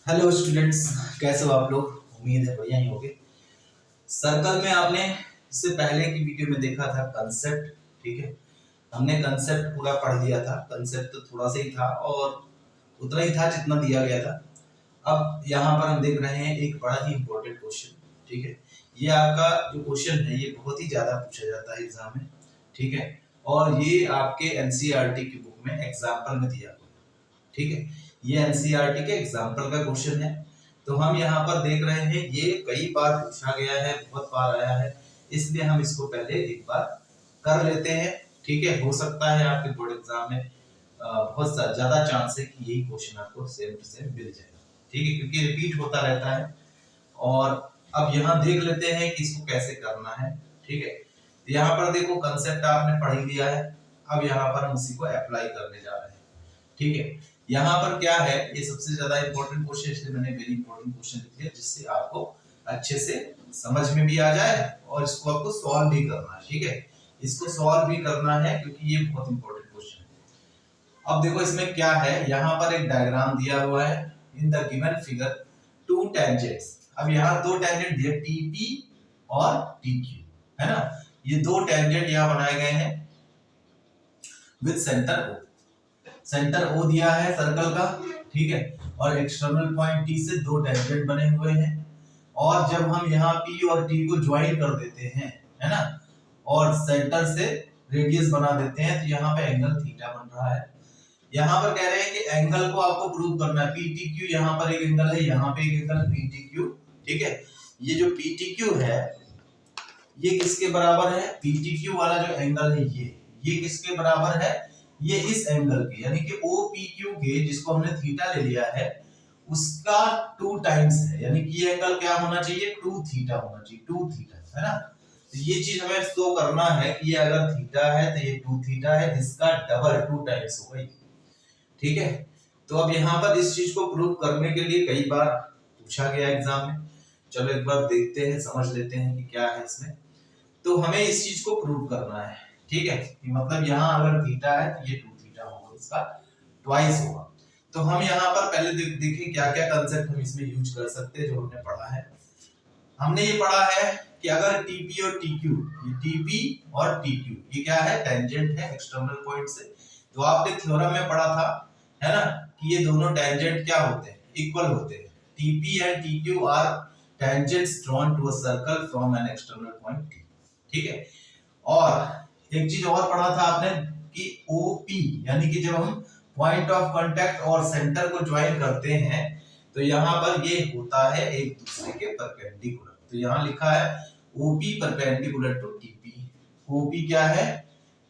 Hello students, कैसे हो आप लोग। उम्मीद है बढ़िया ही होगे। सर्कल में आपने इससे पहले की वीडियो में देखा था कंसेप्ट। ठीक है, हमने कंसेप्ट पूरा पढ़ लिया था। कंसेप्ट तो थोड़ा सा ही था और उतना ही था जितना दिया गया था। अब यहाँ पर हम देख रहे हैं एक बड़ा ही इंपॉर्टेंट क्वेश्चन। ठीक है, ये आपका जो क्वेश्चन है ये बहुत ही ज्यादा पूछा जाता है एग्जाम में। ठीक है, और ये आपके एनसीईआरटी की बुक में एग्जाम्पल में दिया हुआ है। ठीक है, ये एनसीईआरटी के एग्जाम्पल का क्वेश्चन है। तो हम यहाँ पर देख रहे हैं ये कई बार पूछा गया है, बहुत बार आया है, इसलिए हम इसको पहले एक बार कर लेते हैं। ठीक है, हो सकता है आपके बोर्ड एग्जाम में बहुत ज्यादा चांस है कि यही क्वेश्चन आपको सेम टू सेम मिल जाएगा। ठीक है, क्योंकि रिपीट होता रहता है। और अब यहाँ देख लेते हैं कि इसको कैसे करना है। ठीक है, तो यहाँ पर देखो कंसेप्ट आपने पढ़ ही लिया है। अब यहाँ पर हम उसी को अप्लाई करने जा रहे हैं। ठीक है, यहाँ पर क्या है, ये सबसे ज्यादा इंपॉर्टेंट क्वेश्चन, इसलिए मैंने वेरी इंपॉर्टेंट क्वेश्चन लिख दिया जिससे आपको अच्छे से समझ में भी आ जाए और इसको आपको सॉल्व भी करना है। ठीक है, इसको सॉल्व भी करना है क्योंकि ये बहुत इंपॉर्टेंट क्वेश्चन है। अब देखो इसमें क्या है, यहाँ पर एक डायग्राम दिया हुआ है। In the given figure to tangents. अब यहाँ दो टेंजेंट दिए टीपी और टीक्यू, है ना। ये दो टेंजेंट यहाँ बनाए गए हैं with centre O. Centre O दिया है सर्कल का। ठीक है, और एक्सटर्नल पॉइंट टी से दो टेंजेंट बने हुए हैं। और जब हम यहाँ पी और टी को ज्वाइन कर देते हैं, है ना, और सेंटर से रेडियस बना देते हैं, तो यहाँ पे एंगल थीटा बन रहा है। यहाँ पर कह रहे हैं कि एंगल को आपको प्रूव करना है। पीटीक्यू यहाँ पर एक एंगल है, यहाँ पे एक एंगल पीटीक्यू। ठीक है, ये जो पीटीक्यू है ये किसके बराबर है, पीटीक्यू वाला जो एंगल है ये किसके बराबर है, ये इस एंगल के, यानी कि OPQ के, जिसको हमने थीटा ले लिया है, उसका 2 टाइम्स है। यानी कि ये एंगल क्या होना चाहिए, 2 थीटा होना चाहिए, 2 थीटा, है ना। तो ये चीज हमें शो करना है कि ये अगर थीटा है तो ये 2 थीटा है, इसका डबल 2 टाइम्स होगा। ठीक है, तो अब यहाँ पर इस चीज को प्रूव करने के लिए कई बार पूछा गया एग्जाम में। चलो एक बार देखते हैं, समझ लेते हैं कि क्या है इसमें। तो हमें इस चीज को प्रूव करना है। ठीक है, मतलब यहाँ अगर थीटा है तो ये 2 थीटा होगा, इसका ट्वाइस होगा। तो हम यहाँ पर पहले देखें क्या क्या कंसेप्ट हम इसमें यूज कर सकते हैं जो हमने पढ़ा है। हमने ये पढ़ा है कि अगर टीपी और टीक्यू, ये टीपी और टीक्यू ये क्या है, टेंजेंट है एक्सटर्नल पॉइंट से। तो आपने थ्योरम में पढ़ा था, है ना, कि ये दोनों टेंजेंट क्या होते हैं, इक्वल होते हैं। TP and TQ are tangents drawn to a circle from an external point T. ठीक है, और एक चीज और पढ़ा था आपने कि ओपी, यानी कि जब हम पॉइंट ऑफ कांटेक्ट और सेंटर को ज्वाइन करते हैं तो यहाँ पर ये होता है एक दूसरे के परपेंडिकुलर। तो यहाँ लिखा है OP perpendicular to TP. OP क्या है,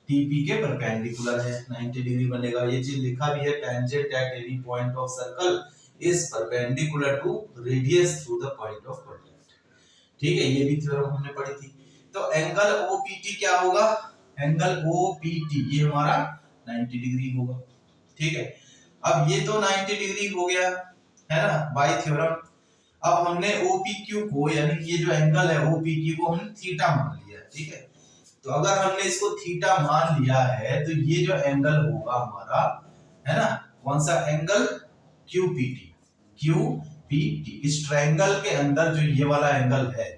टीपी के परपेंडिकुलर है, 90 डिग्री बनेगा। ये चीज लिखा भी है, tangent at any point of circle is perpendicular to radius through the point of contact. ठीक है, ये भी थ्योरम हमने पढ़ी थी। तो एंगल OPT क्या होगा, एंगल OPT ये हमारा 90 डिग्री होगा। ठीक है, अब ये तो 90 डिग्री हो गया, है ना, बाय थ्योरम। अब हमने OPQ को, यानी कि ये जो एंगल है OPQ को हमने थीटा मान लिया। ठीक है, तो अगर हमने इसको थीटा मान लिया है तो ये जो एंगल होगा हमारा, है ना, कौन सा एंगल, QPT। QPT इस ट्रायंगल के अंदर जो ये वाला एंगल है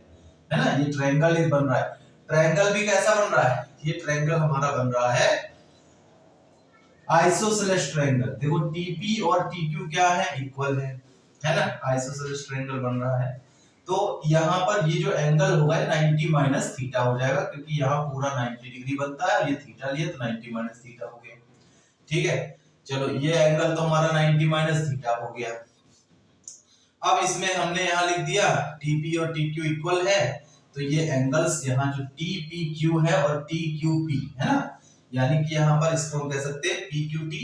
ना, ये ट्रायंगल एक बन रहा है। ट्रायंगल भी कैसा बन रहा है, ये ट्रायंगल हमारा बन रहा है आइसोसेलेस ट्रायंगल। देखो टीपी और टीक्यू क्या है, इक्वल है ना, आइसोसेलेस ट्रायंगल बन रहा है। तो यहाँ पर ये जो एंगल होगा 90 माइनस थीटा हो जाएगा, क्योंकि यहाँ पूरा 90 डिग्री बनता है, ये थीटा लिया तो 90 माइनस थीटा हो गया। ठीक है, चलो ये एंगल तो हमारा 90 माइनस थीटा हो गया। अब इसमें हमने यहाँ लिख दिया टीपी और टीक्यू इक्वल है, तो ये एंगल्स यहाँ जो टीपीक्यू है और टीक्यूपी है ना, यानी कि यहाँ पर इसको हम कह सकते हैं पीक्यूटी,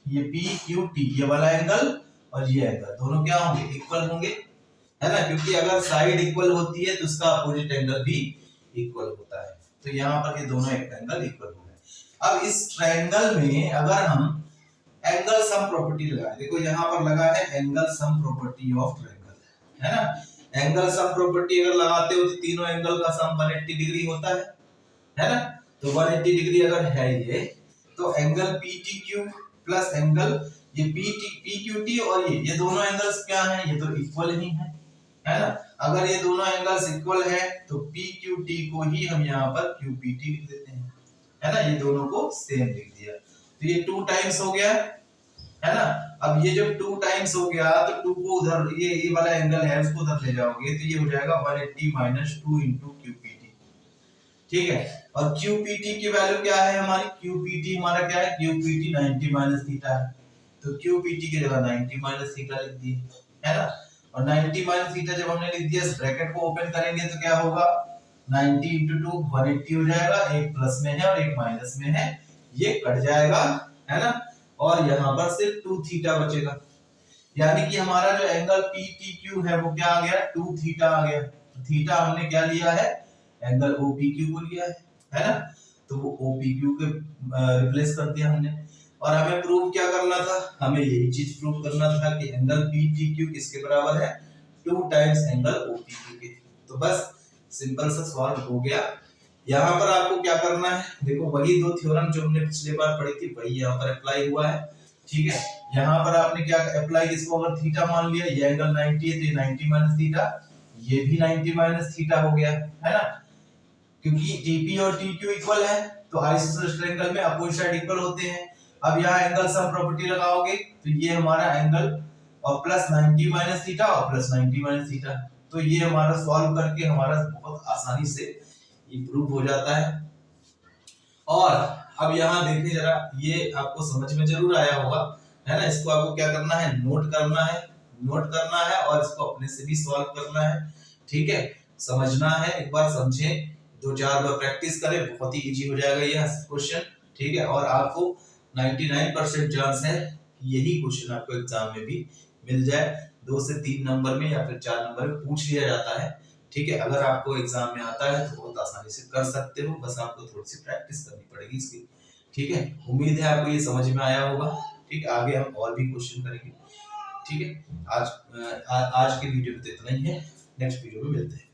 ये पीक्यूटी ये वाला एंगल और ये एंगल दोनों क्या होंगे, इक्वल होंगे, है ना, क्योंकि अगर साइड इक्वल होती है तो उसका अपोजिट एंगल भी इक्वल होता है। तो यहाँ पर ये दोनों एंगल इक्वल हो गए। अब इस ट्रायंगल में अगर हम एंगल सम प्रॉपर्टी लगाए, देखो यहाँ पर लगा है angle sum property of triangle, है ना। एंगल सम प्रॉपर्टी अगर लगाते हो तो तीनों एंगल का सम 180 डिग्री होता है ना। तो 180 डिग्री अगर है ये, तो एंगल PTQ प्लस एंगल ये पी क्यू टी और ये दोनों एंगल्स क्या हैं, ये तो इक्वल ही है ना। अगर ये दोनों एंगल्स इक्वल है तो पी क्यू टी को ही हम यहाँ पर क्यू पी टी लिख देते हैं, है ना। ये दोनों को सेम लिख दिया, तो ये 2 टाइम्स हो गया, है ना। अब ये जब 2 टाइम्स हो गया तो 2 को उधर, ये वाला एंगल है उसको उधर ले जाओगे तो ये हो जाएगा 180 माइनस 2 इंटू क्यूपीटी, ठीक है। और क्यूपीटी की वैल्यू क्या है हमारी, क्यूपीटी हमारा क्या है, क्यूपीटी 90 माइनस थीटा है, तो क्यूपीटी की जगह 90 माइनस थीटा लिख दिए, है ना। और 90 माइनस थीटा जब हमने लिख दिया, इस ब्रैकेट को ओपन करेंगे तो क्या होगा, 90 into 2 180 हो जाएगा, एक प्लस में है और एक माइनस में है, ये कट जाएगा, है ना। और यहाँ पर सिर्फ 2 थीटा बचेगा, यानी कि हमारा जो एंगल PTQ है वो क्या आ गया, 2 थीटा आ गया। तो थीटा हमने क्या लिया है, एंगल OPQ को लिया है ना। तो वो OPQ के रिप्लेस कर दिया हमने। और हमें प्रूव क्या करना था, हमें यही चीज प्रूव करना था कि एंगल PTQ किसके बराबर है, 2 टाइम्स एंगल OPQ के। तो बस सिंपल सा सवाल हो गया। यहाँ पर आपको क्या करना है, देखो वही 2 थ्योरम जो हमने पिछले बार पढ़ी थी वही यहाँ पर अप्लाई हुआ है, ठीक है। यहाँ पर आपने क्या अप्लाई, इसको अगर थीटा मान लिया, ये एंगल 90 है तो ये 90 माइनस थीटा, ये भी 90 माइनस थीटा हो गया, है ना। क्योंकि TP और TQ इक्वल है तो आइसोसेलेस ट्रायंगल में अपोजिट साइड इक्वल होते हैं। अब यहाँ एंगल सम प्रॉपर्टी लगाओगे तो ये हमारा एंगल और प्लस 90 माइनस थीटा और प्लस 90 माइनस थीटा, तो ये हमारा सॉल्व करके हमारा बहुत आसानी से ये प्रूव हो जाता है। और अब यहाँ देखिए जरा, ये आपको समझ में जरूर आया होगा, है ना। इसको आपको क्या करना है, नोट करना है, नोट करना है और इसको अपने से भी सॉल्व करना है, ठीक है। समझना है, एक बार समझें, 2-4 बार प्रैक्टिस करें, बहुत ही इजी हो जाएगा ये क्वेश्चन, ठीक है। और आपको 99% चांस है कि यही क्वेश्चन आपको एग्जाम में भी मिल जाए, 2 से 3 नंबर में या फिर 4 नंबर में पूछ लिया जाता है, ठीक है। अगर आपको एग्जाम में आता है तो बहुत आसानी से कर सकते हो, बस आपको थोड़ी सी प्रैक्टिस करनी पड़ेगी इसकी, ठीक है। उम्मीद है आपको ये समझ में आया होगा, ठीक है। आगे हम और भी क्वेश्चन करेंगे, ठीक है। आज के वीडियो में तो इतना ही है, नेक्स्ट वीडियो में मिलते हैं।